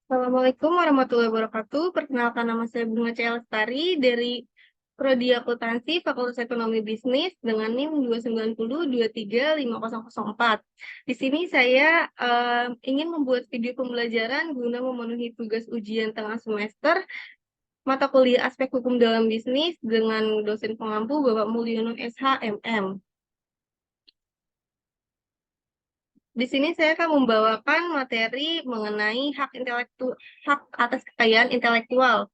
Assalamualaikum warahmatullahi wabarakatuh. Perkenalkan, nama saya Bunga Cahya Lestari dari Prodi Akuntansi Fakultas Ekonomi Bisnis dengan NIM 290235004. Di sini saya ingin membuat video pembelajaran guna memenuhi tugas ujian tengah semester mata kuliah aspek hukum dalam bisnis dengan dosen pengampu Bapak Mulyono SHMM. Di sini saya akan membawakan materi mengenai hak atas kekayaan intelektual.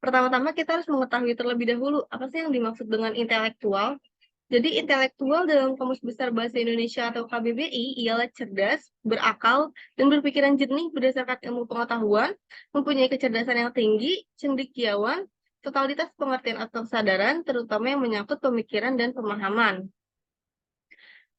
Pertama-tama kita harus mengetahui terlebih dahulu apa sih yang dimaksud dengan intelektual. Jadi intelektual dalam Kamus Besar Bahasa Indonesia atau KBBI ialah cerdas, berakal, dan berpikiran jernih berdasarkan ilmu pengetahuan, mempunyai kecerdasan yang tinggi, cendekiawan, totalitas pengertian atau kesadaran, terutama yang menyangkut pemikiran dan pemahaman.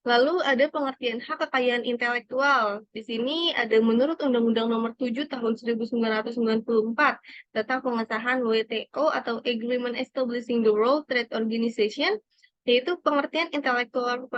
Lalu ada pengertian hak kekayaan intelektual. Di sini ada menurut Undang-Undang Nomor 7 Tahun 1994 tentang pengesahan WTO atau Agreement Establishing the World Trade Organization, yaitu pengertian intellectual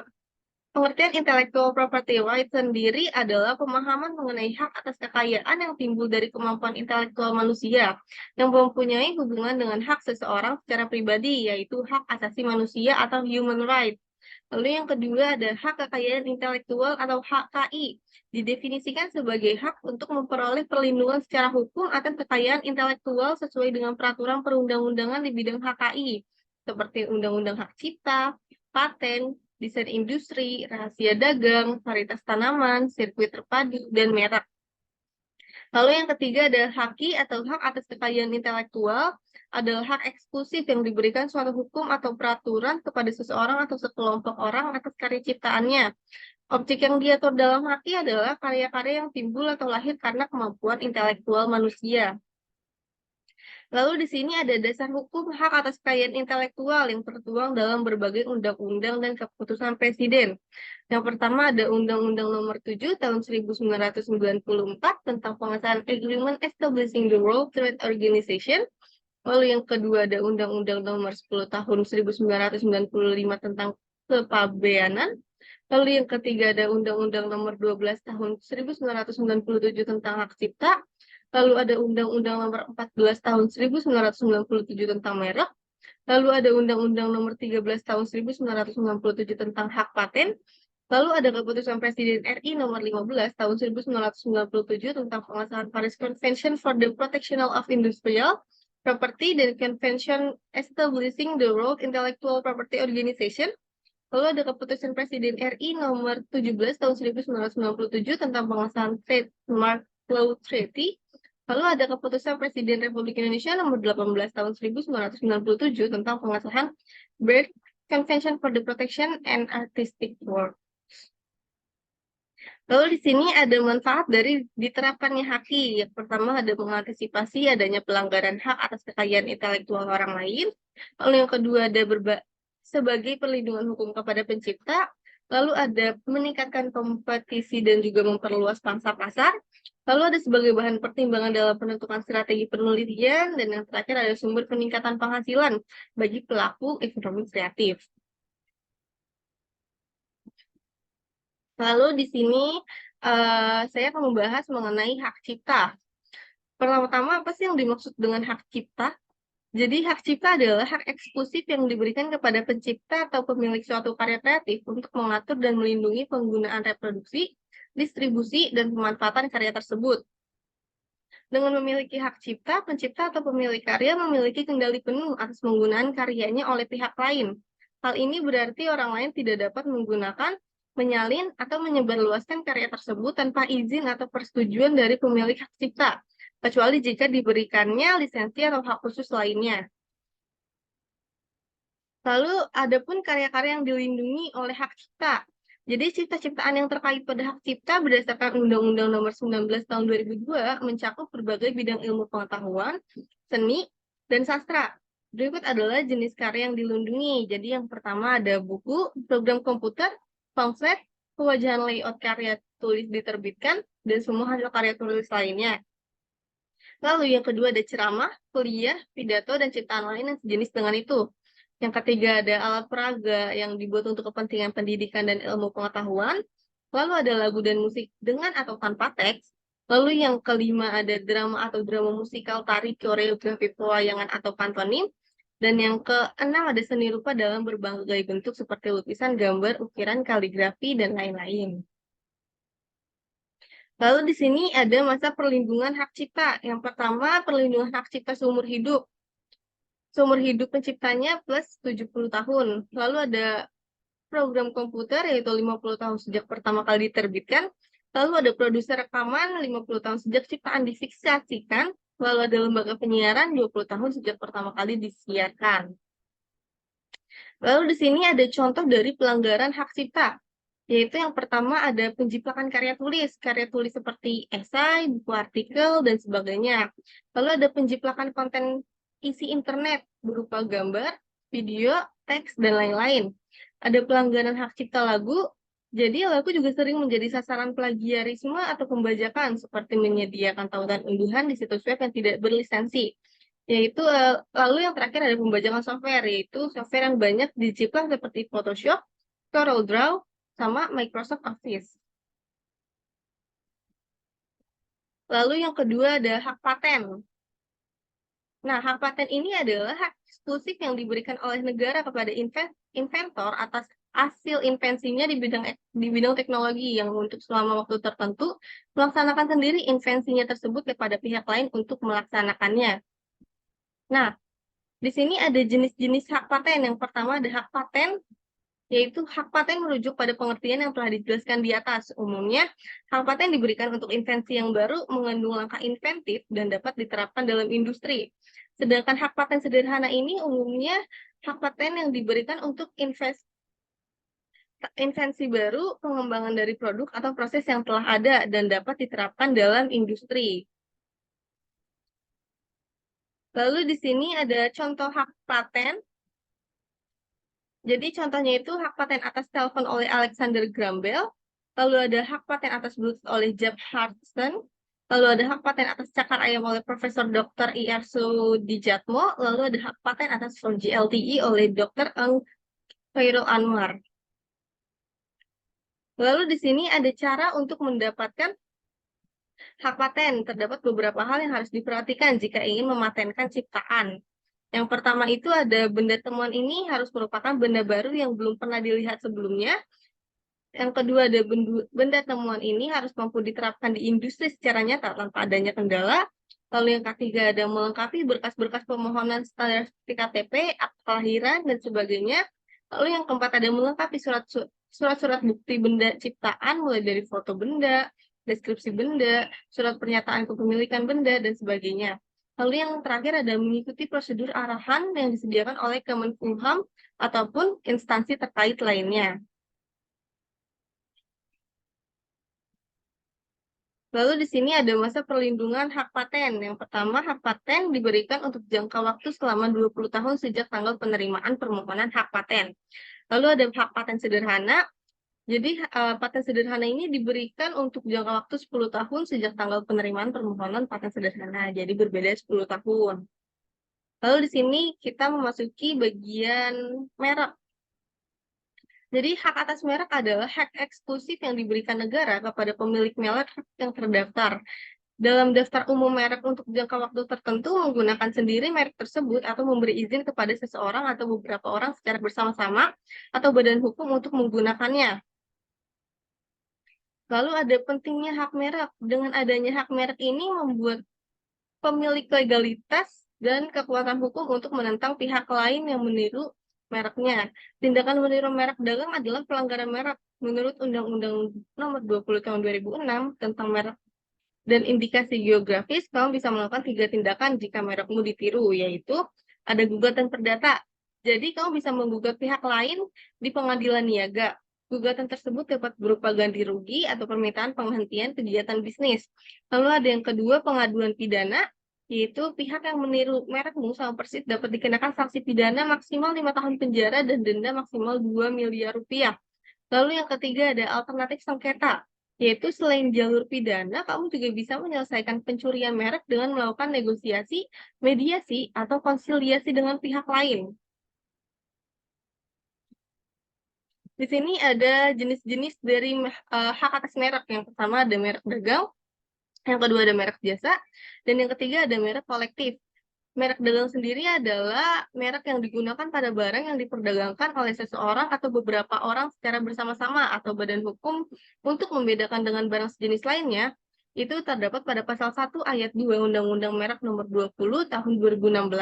property right sendiri adalah pemahaman mengenai hak atas kekayaan yang timbul dari kemampuan intelektual manusia yang mempunyai hubungan dengan hak seseorang secara pribadi, yaitu hak asasi manusia atau human right. Lalu yang kedua ada hak kekayaan intelektual atau HKI. Didefinisikan sebagai hak untuk memperoleh perlindungan secara hukum atas kekayaan intelektual sesuai dengan peraturan perundang-undangan di bidang HKI, seperti Undang-Undang Hak Cipta, paten, desain industri, rahasia dagang, varietas tanaman, sirkuit terpadu, dan merek. Lalu yang ketiga ada haki atau hak atas kekayaan intelektual adalah hak eksklusif yang diberikan suatu hukum atau peraturan kepada seseorang atau sekelompok orang atas karya ciptaannya. Objek yang diatur dalam haki adalah karya-karya yang timbul atau lahir karena kemampuan intelektual manusia. Lalu di sini ada dasar hukum hak atas kekayaan intelektual yang tertuang dalam berbagai undang-undang dan keputusan presiden. Yang pertama ada Undang-Undang Nomor 7 Tahun 1994 tentang pengesahan Agreement Establishing the World Trade Organization. Lalu yang kedua ada Undang-Undang Nomor 10 Tahun 1995 tentang kepabeanan. Lalu yang ketiga ada Undang-Undang Nomor 12 Tahun 1997 tentang hak cipta. Lalu ada Undang-Undang Nomor 14 Tahun 1997 tentang merek. Lalu ada Undang-Undang Nomor 13 Tahun 1997 tentang hak paten. Lalu ada Keputusan Presiden RI Nomor 15 Tahun 1997 tentang pengesahan Paris Convention for the Protection of Industrial Property dan Convention Establishing the World Intellectual Property Organization. Lalu ada Keputusan Presiden RI Nomor 17 Tahun 1997 tentang pengesahan Trademark Law Treaty. Lalu ada Keputusan Presiden Republik Indonesia Nomor 18 Tahun 1997 tentang pengesahan Berne Convention for the Protection and Artistic Work. Lalu di sini ada manfaat dari diterapkannya haki. Yang pertama ada mengantisipasi adanya pelanggaran hak atas kekayaan intelektual orang lain. Lalu yang kedua ada sebagai perlindungan hukum kepada pencipta. Lalu ada meningkatkan kompetisi dan juga memperluas pangsa pasar. Lalu ada sebagai bahan pertimbangan dalam penentukan strategi penelitian. Dan yang terakhir ada sumber peningkatan penghasilan bagi pelaku ekonomi kreatif. Lalu di sini saya akan membahas mengenai hak cipta. Pertama-tama, apa sih yang dimaksud dengan hak cipta? Jadi hak cipta adalah hak eksklusif yang diberikan kepada pencipta atau pemilik suatu karya kreatif untuk mengatur dan melindungi penggunaan reproduksi, distribusi, dan pemanfaatan karya tersebut. Dengan memiliki hak cipta, pencipta atau pemilik karya memiliki kendali penuh atas penggunaan karyanya oleh pihak lain. Hal ini berarti orang lain tidak dapat menggunakan, menyalin, atau menyebarluaskan karya tersebut tanpa izin atau persetujuan dari pemilik hak cipta, kecuali jika diberikannya lisensi atau hak khusus lainnya. Lalu, adapun karya-karya yang dilindungi oleh hak cipta. Jadi, cipta-ciptaan yang terkait pada hak cipta berdasarkan Undang-Undang Nomor 19 Tahun 2002 mencakup berbagai bidang ilmu pengetahuan, seni, dan sastra. Berikut adalah jenis karya yang dilindungi. Jadi, yang pertama ada buku, program komputer, pamflet, pewajahan layout karya tulis diterbitkan, dan semua hasil karya tulis lainnya. Lalu yang kedua ada ceramah, kuliah, pidato, dan ciptaan lain yang sejenis dengan itu. Yang ketiga ada alat peraga yang dibuat untuk kepentingan pendidikan dan ilmu pengetahuan. Lalu ada lagu dan musik dengan atau tanpa teks. Lalu yang kelima ada drama atau drama musikal, tari, koreografi, pewayangan atau pantomim. Dan yang keenam ada seni rupa dalam berbagai bentuk seperti lukisan, gambar, ukiran, kaligrafi, dan lain-lain. Lalu di sini ada masa perlindungan hak cipta. Yang pertama, perlindungan hak cipta seumur hidup. Seumur hidup penciptanya plus 70 tahun. Lalu ada program komputer yaitu 50 tahun sejak pertama kali diterbitkan. Lalu ada produser rekaman 50 tahun sejak ciptaan difiksasikan. Lalu ada lembaga penyiaran 20 tahun sejak pertama kali disiarkan. Lalu di sini ada contoh dari pelanggaran hak cipta. Yaitu yang pertama ada penjiplakan karya tulis seperti esai, buku artikel, dan sebagainya. Lalu ada penjiplakan konten isi internet berupa gambar, video, teks, dan lain-lain. Ada pelanggaran hak cipta lagu, jadi lagu juga sering menjadi sasaran plagiarisme atau pembajakan, seperti menyediakan tautan unduhan di situs web yang tidak berlisensi. Yaitu lalu yang terakhir ada pembajakan software, yaitu software yang banyak dijiplak seperti Photoshop, CorelDRAW, sama Microsoft Office. Lalu yang kedua ada hak paten. Nah, hak paten ini adalah hak eksklusif yang diberikan oleh negara kepada inventor atas hasil invensinya di bidang teknologi yang untuk selama waktu tertentu melaksanakan sendiri invensinya tersebut kepada pihak lain untuk melaksanakannya. Nah, di sini ada jenis-jenis hak paten. Yang pertama ada hak paten, yaitu hak paten merujuk pada pengertian yang telah dijelaskan di atas. Umumnya, hak paten diberikan untuk invensi yang baru, mengandung langkah inventif, dan dapat diterapkan dalam industri. Sedangkan hak paten sederhana ini umumnya hak paten yang diberikan untuk invensi baru, pengembangan dari produk atau proses yang telah ada, dan dapat diterapkan dalam industri. Lalu di sini ada contoh hak paten. Jadi contohnya itu hak paten atas telepon oleh Alexander Graham Bell, lalu ada hak paten atas Bluetooth oleh Jeff Harrison, lalu ada hak paten atas cakar ayam oleh Profesor Dr. I.R. Sudijatmo, lalu ada hak paten atas 4G LTE oleh Dr. Eng Khairul Anwar. Lalu di sini ada cara untuk mendapatkan hak paten. Terdapat beberapa hal yang harus diperhatikan jika ingin mematenkan ciptaan. Yang pertama itu ada benda temuan ini harus merupakan benda baru yang belum pernah dilihat sebelumnya. Yang kedua ada benda temuan ini harus mampu diterapkan di industri secara nyata tanpa adanya kendala. Lalu yang ketiga ada melengkapi berkas-berkas permohonan standar seperti KTP, akta kelahiran, dan sebagainya. Lalu yang keempat ada melengkapi surat-surat bukti benda ciptaan mulai dari foto benda, deskripsi benda, surat pernyataan kepemilikan benda, dan sebagainya. Lalu yang terakhir ada mengikuti prosedur arahan yang disediakan oleh Kemenkumham ataupun instansi terkait lainnya. Lalu di sini ada masa perlindungan hak paten. Yang pertama, hak paten diberikan untuk jangka waktu selama 20 tahun sejak tanggal penerimaan permohonan hak paten. Lalu ada hak paten sederhana. Jadi, paten sederhana ini diberikan untuk jangka waktu 10 tahun sejak tanggal penerimaan permohonan paten sederhana. Jadi berbeda 10 tahun. Lalu di sini kita memasuki bagian merek. Jadi hak atas merek adalah hak eksklusif yang diberikan negara kepada pemilik merek yang terdaftar. Dalam daftar umum merek untuk jangka waktu tertentu menggunakan sendiri merek tersebut atau memberi izin kepada seseorang atau beberapa orang secara bersama-sama atau badan hukum untuk menggunakannya. Lalu ada pentingnya hak merek. Dengan adanya hak merek ini membuat pemilik legalitas dan kekuatan hukum untuk menentang pihak lain yang meniru mereknya. Tindakan meniru merek dagang adalah pelanggaran merek menurut Undang-Undang Nomor 20 Tahun 2006 tentang merek dan indikasi geografis. Kamu bisa melakukan 3 tindakan jika merekmu ditiru, yaitu ada gugatan perdata. Jadi kamu bisa menggugat pihak lain di pengadilan niaga. Gugatan tersebut dapat berupa ganti rugi atau permintaan penghentian kegiatan bisnis. Lalu ada yang kedua, pengaduan pidana, yaitu pihak yang meniru merekmu sama persis dapat dikenakan sanksi pidana maksimal 5 tahun penjara dan denda maksimal 2 miliar rupiah. Lalu yang ketiga ada alternatif sengketa, yaitu selain jalur pidana, kamu juga bisa menyelesaikan pencurian merek dengan melakukan negosiasi, mediasi, atau konsiliasi dengan pihak lain. Di sini ada jenis-jenis dari hak atas merek. Yang pertama ada merek dagang, yang kedua ada merek jasa, dan yang ketiga ada merek kolektif. Merek dagang sendiri adalah merek yang digunakan pada barang yang diperdagangkan oleh seseorang atau beberapa orang secara bersama-sama atau badan hukum untuk membedakan dengan barang sejenis lainnya. Itu terdapat pada pasal 1 ayat 2 Undang-Undang Merek Nomor 20 Tahun 2016.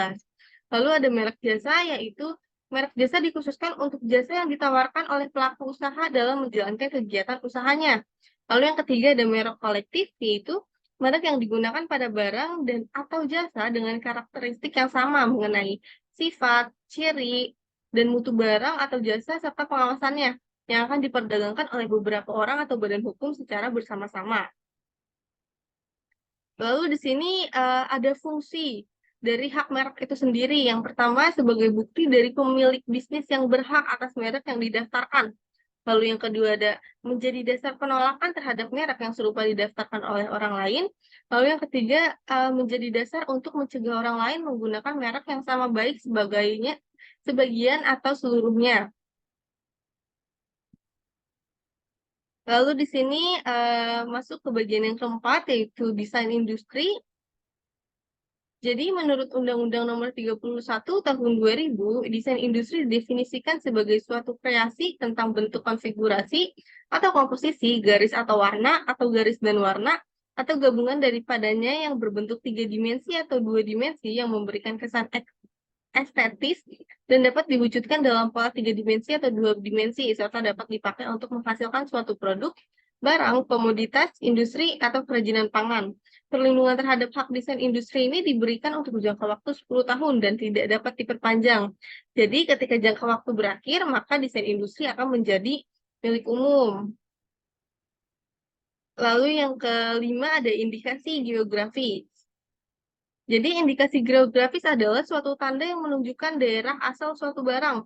Lalu ada merek jasa, yaitu merek jasa dikhususkan untuk jasa yang ditawarkan oleh pelaku usaha dalam menjalankan kegiatan usahanya. Lalu yang ketiga ada merek kolektif, yaitu merek yang digunakan pada barang dan atau jasa dengan karakteristik yang sama mengenai sifat, ciri, dan mutu barang atau jasa serta pengawasannya yang akan diperdagangkan oleh beberapa orang atau badan hukum secara bersama-sama. Lalu di sini ada fungsi dari hak merek itu sendiri. Yang pertama sebagai bukti dari pemilik bisnis yang berhak atas merek yang didaftarkan. Lalu yang kedua ada menjadi dasar penolakan terhadap merek yang serupa didaftarkan oleh orang lain. Lalu yang ketiga menjadi dasar untuk mencegah orang lain menggunakan merek yang sama baik sebagian atau seluruhnya. Lalu di sini masuk ke bagian yang keempat, yaitu desain industri. Jadi menurut Undang-Undang Nomor 31 Tahun 2000, desain industri didefinisikan sebagai suatu kreasi tentang bentuk konfigurasi atau komposisi, garis atau warna, atau garis dan warna, atau gabungan daripadanya yang berbentuk 3 dimensi atau 2 dimensi yang memberikan kesan estetis dan dapat diwujudkan dalam pola 3 dimensi atau 2 dimensi, serta dapat dipakai untuk menghasilkan suatu produk, barang, komoditas, industri, atau kerajinan pangan. Perlindungan terhadap hak desain industri ini diberikan untuk jangka waktu 10 tahun dan tidak dapat diperpanjang. Jadi ketika jangka waktu berakhir, maka desain industri akan menjadi milik umum. Lalu yang kelima ada indikasi geografis. Jadi indikasi geografis adalah suatu tanda yang menunjukkan daerah asal suatu barang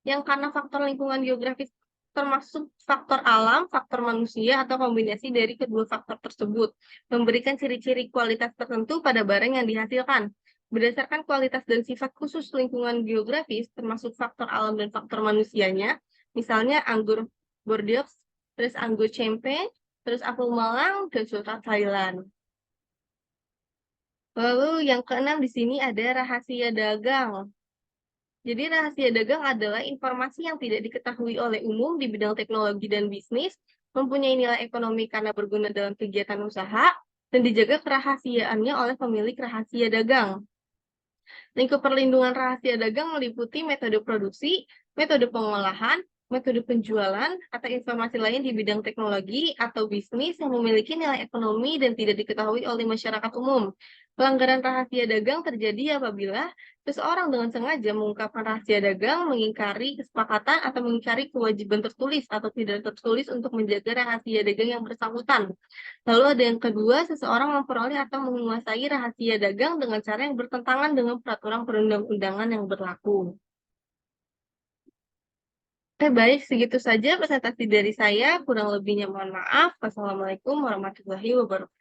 yang karena faktor lingkungan geografis termasuk faktor alam, faktor manusia, atau kombinasi dari kedua faktor tersebut, memberikan ciri-ciri kualitas tertentu pada barang yang dihasilkan. Berdasarkan kualitas dan sifat khusus lingkungan geografis, termasuk faktor alam dan faktor manusianya, misalnya anggur Bordeaux, terus anggur Champagne, terus apel Malang, dan sultan Thailand. Lalu yang keenam di sini ada rahasia dagang. Jadi rahasia dagang adalah informasi yang tidak diketahui oleh umum di bidang teknologi dan bisnis, mempunyai nilai ekonomi karena berguna dalam kegiatan usaha, dan dijaga kerahasiaannya oleh pemilik rahasia dagang. Lingkup perlindungan rahasia dagang meliputi metode produksi, metode pengolahan, metode penjualan, atau informasi lain di bidang teknologi atau bisnis yang memiliki nilai ekonomi dan tidak diketahui oleh masyarakat umum. Pelanggaran rahasia dagang terjadi apabila seseorang dengan sengaja mengungkapkan rahasia dagang, mengingkari kesepakatan, atau mengingkari kewajiban tertulis atau tidak tertulis untuk menjaga rahasia dagang yang bersangkutan. Lalu ada yang kedua, seseorang memperoleh atau menguasai rahasia dagang dengan cara yang bertentangan dengan peraturan perundang-undangan yang berlaku. Oke, baik, segitu saja presentasi dari saya. Kurang lebihnya mohon maaf. Wassalamualaikum warahmatullahi wabarakatuh.